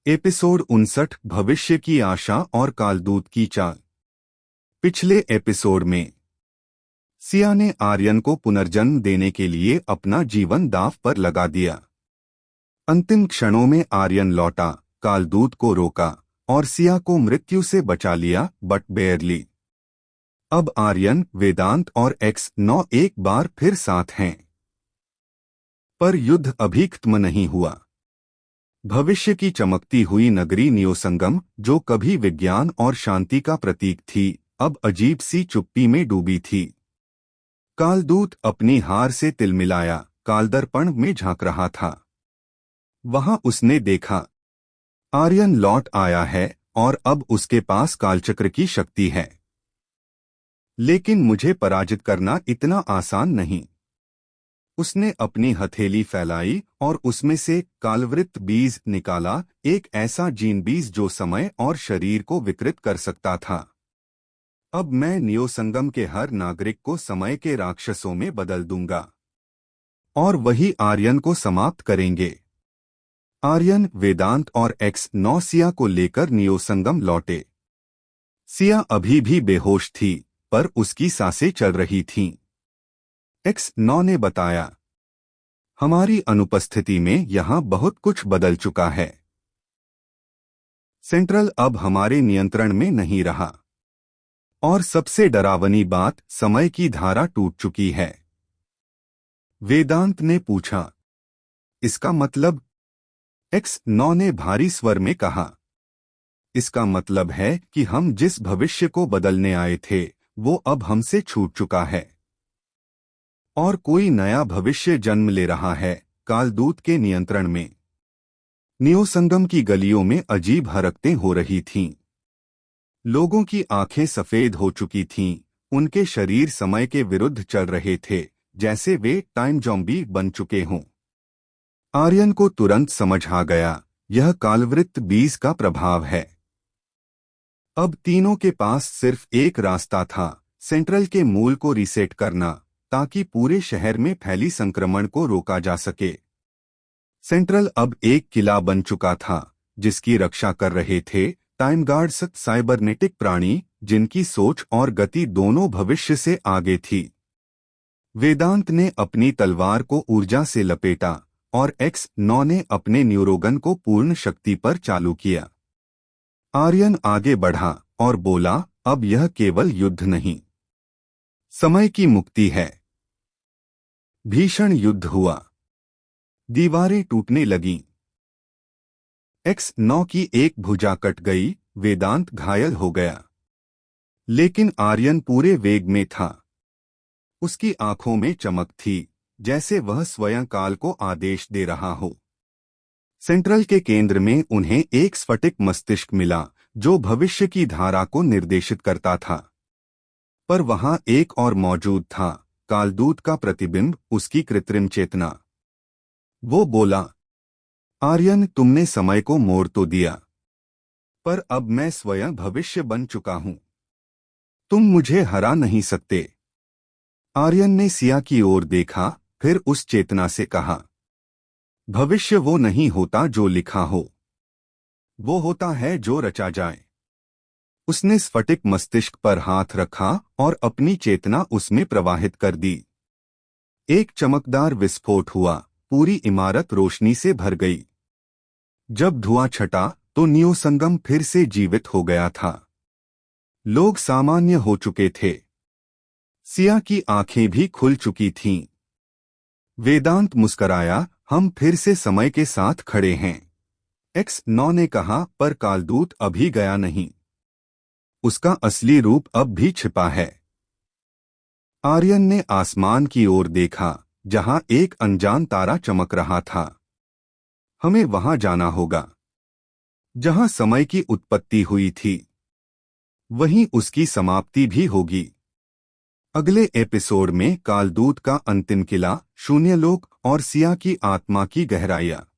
Episode 59 भविष्य की आशा और कालदूत की चाल। पिछले एपिसोड में सिया ने आर्यन को पुनर्जन्म देने के लिए अपना जीवन दांव पर लगा दिया। अंतिम क्षणों में आर्यन लौटा, कालदूत को रोका और सिया को मृत्यु से बचा लिया, बट बेयरली। अब आर्यन, वेदांत और X9 एक बार फिर साथ हैं। पर युद्ध अभी खत्म नहीं हुआ। भविष्य की चमकती हुई नगरी नियोसंगम, जो कभी विज्ञान और शांति का प्रतीक थी, अब अजीब सी चुप्पी में डूबी थी। कालदूत अपनी हार से तिलमिलाया कालदर्पण में झांक रहा था। वहां उसने देखा, आर्यन लौट आया है और अब उसके पास कालचक्र की शक्ति है। लेकिन मुझे पराजित करना इतना आसान नहीं। उसने अपनी हथेली फैलाई और उसमें से कालवृत्त बीज निकाला, एक ऐसा जीन बीज जो समय और शरीर को विकृत कर सकता था। अब मैं नियोसंगम के हर नागरिक को समय के राक्षसों में बदल दूंगा और वही आर्यन को समाप्त करेंगे। आर्यन, वेदांत और X9 सिया को लेकर नियोसंगम लौटे। सिया अभी भी बेहोश थी, पर उसकी सांसें चल रही थीं। X9 ने बताया, हमारी अनुपस्थिति में यहाँ बहुत कुछ बदल चुका है। सेंट्रल अब हमारे नियंत्रण में नहीं रहा। और सबसे डरावनी बात, समय की धारा टूट चुकी है। वेदांत ने पूछा, इसका मतलब? X9 ने भारी स्वर में कहा, इसका मतलब है कि हम जिस भविष्य को बदलने आए थे, वो अब हमसे छूट चुका है और कोई नया भविष्य जन्म ले रहा है, कालदूत के नियंत्रण में। नियोसंगम की गलियों में अजीब हरकतें हो रही थीं। लोगों की आंखें सफेद हो चुकी थीं, उनके शरीर समय के विरुद्ध चल रहे थे, जैसे वे टाइम ज़ॉम्बी बन चुके हों। आर्यन को तुरंत समझ आ गया, यह कालवृत्त बीज का प्रभाव है। अब तीनों के पास सिर्फ एक रास्ता था, सेंट्रल के मूल को रीसेट करना, ताकि पूरे शहर में फैली संक्रमण को रोका जा सके। सेंट्रल अब एक किला बन चुका था, जिसकी रक्षा कर रहे थे टाइम गार्ड्स, साइबरनेटिक प्राणी, जिनकी सोच और गति दोनों भविष्य से आगे थी। वेदांत ने अपनी तलवार को ऊर्जा से लपेटा और X9 ने अपने न्यूरोगन को पूर्ण शक्ति पर चालू किया। आर्यन आगे बढ़ा और बोला, अब यह केवल युद्ध नहीं, समय की मुक्ति है। भीषण युद्ध हुआ। दीवारें टूटने लगीं। X9 की एक भुजा कट गई, वेदांत घायल हो गया। लेकिन आर्यन पूरे वेग में था। उसकी आंखों में चमक थी, जैसे वह स्वयं काल को आदेश दे रहा हो। सेंट्रल के केंद्र में उन्हें एक स्फटिक मस्तिष्क मिला, जो भविष्य की धारा को निर्देशित करता था। पर वहां एक और मौजूद था, कालदूत का प्रतिबिंब, उसकी कृत्रिम चेतना। वो बोला, आर्यन, तुमने समय को मोड़ तो दिया, पर अब मैं स्वयं भविष्य बन चुका हूं। तुम मुझे हरा नहीं सकते। आर्यन ने सिया की ओर देखा, फिर उस चेतना से कहा, भविष्य वो नहीं होता जो लिखा हो, वो होता है जो रचा जाए। उसने स्फटिक मस्तिष्क पर हाथ रखा और अपनी चेतना उसमें प्रवाहित कर दी। एक चमकदार विस्फोट हुआ, पूरी इमारत रोशनी से भर गई। जब धुआं छटा तो नियोसंगम फिर से जीवित हो गया था। लोग सामान्य हो चुके थे। सिया की आंखें भी खुल चुकी थीं। वेदांत मुस्कराया, हम फिर से समय के साथ खड़े हैं। X9 ने कहा, पर कालदूत अभी गया नहीं, उसका असली रूप अब भी छिपा है। आर्यन ने आसमान की ओर देखा, जहां एक अनजान तारा चमक रहा था। हमें वहां जाना होगा, जहां समय की उत्पत्ति हुई थी, वहीं उसकी समाप्ति भी होगी। अगले एपिसोड में कालदूत का अंतिम किला, शून्यलोक और सिया की आत्मा की गहराइयां।